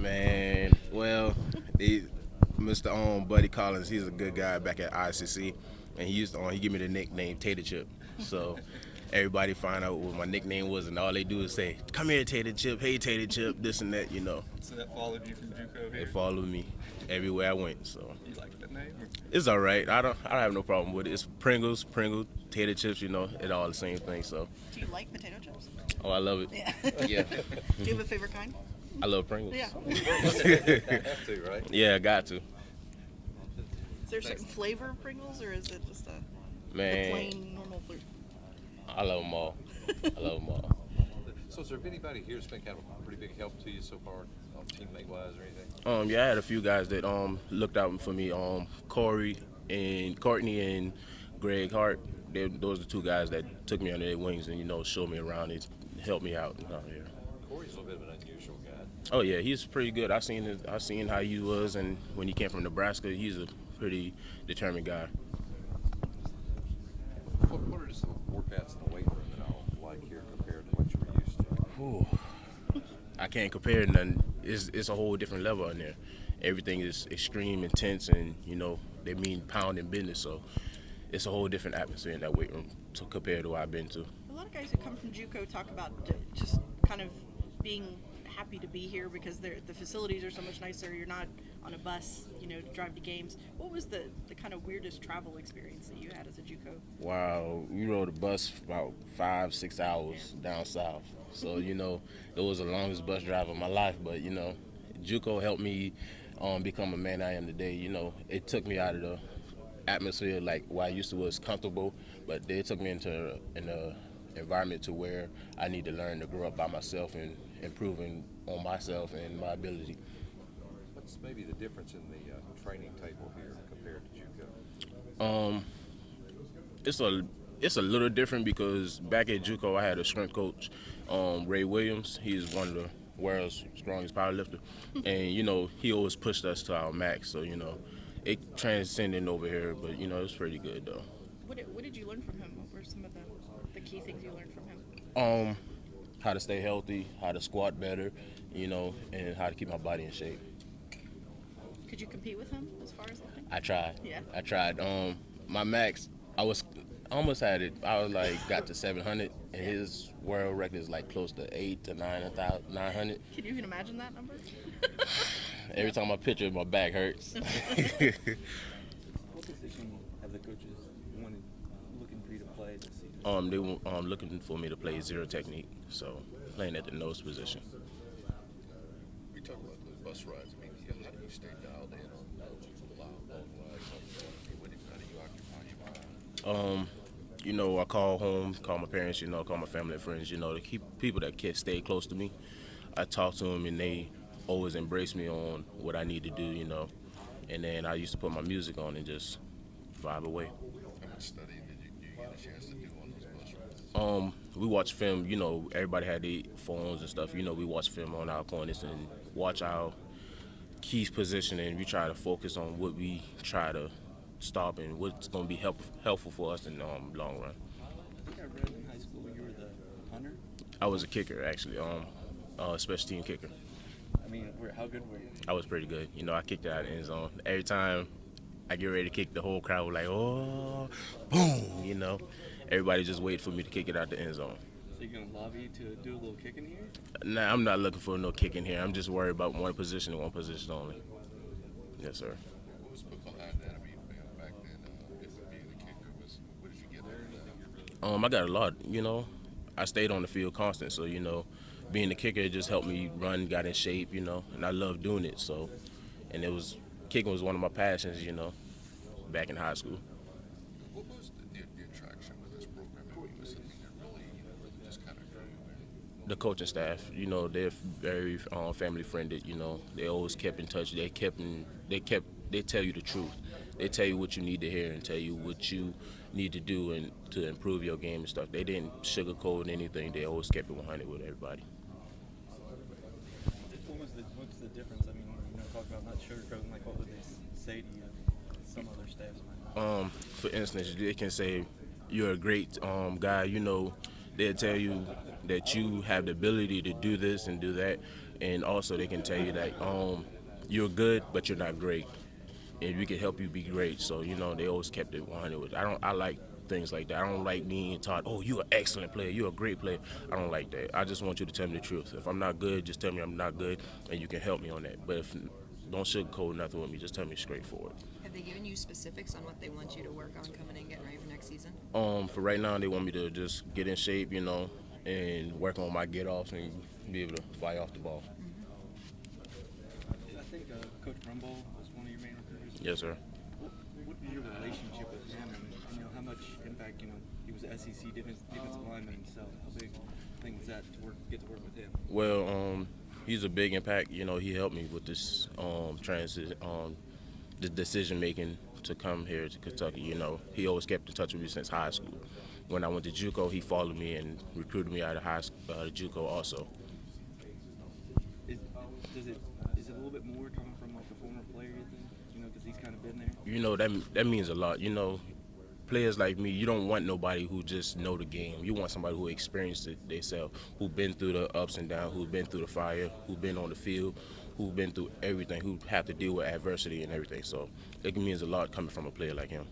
Man, well, he, Mr. Buddy Collins, he's a good guy back at ICC, and he gave me the nickname Tater Chip. So everybody find out what my nickname was, and all they do is say, "Come here, Tater Chip. Hey, Tater Chip." This and that, you know. So that followed you from JUCO They here? followed me everywhere I went. So You like that name? it's all right. I don't have no problem with it. It's Pringle, Tater Chips. You know, it all the same thing. So Do you like potato chips? oh, I love it. Yeah. Yeah, Do you have a favorite kind? I love Pringles. Yeah. Have to, right? Yeah, I got to. Is there a certain flavor of Pringles, or is it just the Man, plain normal fruit? I love them all. I love them all. So has there been anybody here that's been kind of a pretty big help to you so far, teammate-wise or anything? Yeah, I had a few guys that looked out for me. Corey and Courtney and Greg Hart. Those are the two guys that took me under their wings and showed me around and helped me out here. Corey's a little bit of an unusual guy. Oh yeah, he's pretty good. I seen how he was, and when he came from Nebraska, he's a pretty determined guy. What are just the workouts in the weight room and all like here compared to what you were used to? Whew. I can't compare nothing. It's a whole different level in there. Everything is extreme, intense, and they mean pound in business. So it's a whole different atmosphere in that weight room to compare to what I've been to. A lot of guys who come from JUCO talk about just kind of being happy to be here because the facilities are so much nicer. You're not on a bus, to drive to games. What was the kind of weirdest travel experience that you had as a JUCO? Wow, we rode a bus for about 5-6 hours down south. So it was the longest bus drive of my life. But JUCO helped me become a man I am today. It took me out of the atmosphere like what I used to was comfortable, but they took me into an environment to where I need to learn to grow up by myself and improving on myself and my ability. What's maybe the difference in the training table here compared to JUCO? It's a little different because back at JUCO I had a strength coach, Ray Williams. He's one of the world's strongest powerlifter, and he always pushed us to our max. So it transcended over here, but it was pretty good though. What did you learn from him? What were some of the key things you learned from him? How to stay healthy, how to squat better, and how to keep my body in shape. Could you compete with him as far as lifting? I tried. Yeah. I tried. My max, I almost had it. I was got to 700, and his world record is close to 8 to 900. Can you even imagine that number? Every time I picture it, my back hurts. What position have the coaches looking for you to play this season? They were looking for me to play zero technique, so playing at the nose position. We talk about the bus rides. I mean, how do you stay dialed in on those long rides? How do you occupy your mind? I call home, call my parents, call my family and friends, to keep people that can stay close to me. I talk to them and they always embrace me on what I need to do, and then I used to put my music on and just vibe away. How much studying did you get a chance to do on those bus rides? We watch film, everybody had their phones and stuff, we watch film on our opponents and watch our key position, and we try to focus on what we try to stop and what's going to be helpful for us in the long run. I think I read in high school you were the punter. I was a kicker, actually, special team kicker. I mean, how good were you? I was pretty good. I kicked it out of the end zone. Every time I get ready to kick, the whole crowd was like, oh, boom, Everybody just waited for me to kick it out the end zone. So you're going to lobby to do a little kicking here? Nah, I'm not looking for no kicking here. I'm just worried about one position and one position only. Yes, sir. What was behind that? I mean, back then, being a kicker, what did you get out of that? I got a lot, I stayed on the field constant, so, being a kicker just helped me run, got in shape, and I love doing it, so, and kicking was one of my passions, back in high school. What was the attraction with this program? I mean, was something that really just kind of drew you in? The coaching staff, they're very family friendly. They always kept in touch. They tell you the truth. They tell you what you need to hear and tell you what you need to do and to improve your game and stuff. They didn't sugarcoat anything. They always kept it 100 with everybody. What's the difference? I mean, talk about not sugarcoating. What would they say to you? Some other staffs might not. For instance, they can say you're a great guy. They'll tell you that you have the ability to do this and do that, and also they can tell you that you're good, but you're not great, and we can help you be great. So they always kept it 100. I like things like that. I don't like being taught, oh, you're an excellent player, you're a great player. I don't like that. I just want you to tell me the truth. If I'm not good, just tell me I'm not good, and you can help me on that. But if don't sugarcoat nothing with me, just tell me straightforward. Have they given you specifics on what they want you to work on coming in, getting ready for next season? For right now, they want me to just get in shape, and work on my get offs and be able to fly off the ball. I think Coach Pringle was one of your main recruiters. Yes, sir. What is your relationship with him, and how much impact he was an SEC defensive lineman himself. How big thing is that to get to work with him? Well, he's a big impact. He helped me with this the decision making to come here to Kentucky. He always kept in touch with me since high school. When I went to JUCO, he followed me and recruited me out of JUCO also. Is it a little bit more coming from like a former player? You think? Because he's kind of been there. That means a lot. Players like me, you don't want nobody who just know the game. You want somebody who experienced it themselves, who been through the ups and downs, who been through the fire, who been on the field, who been through everything, who have to deal with adversity and everything. So it means a lot coming from a player like him.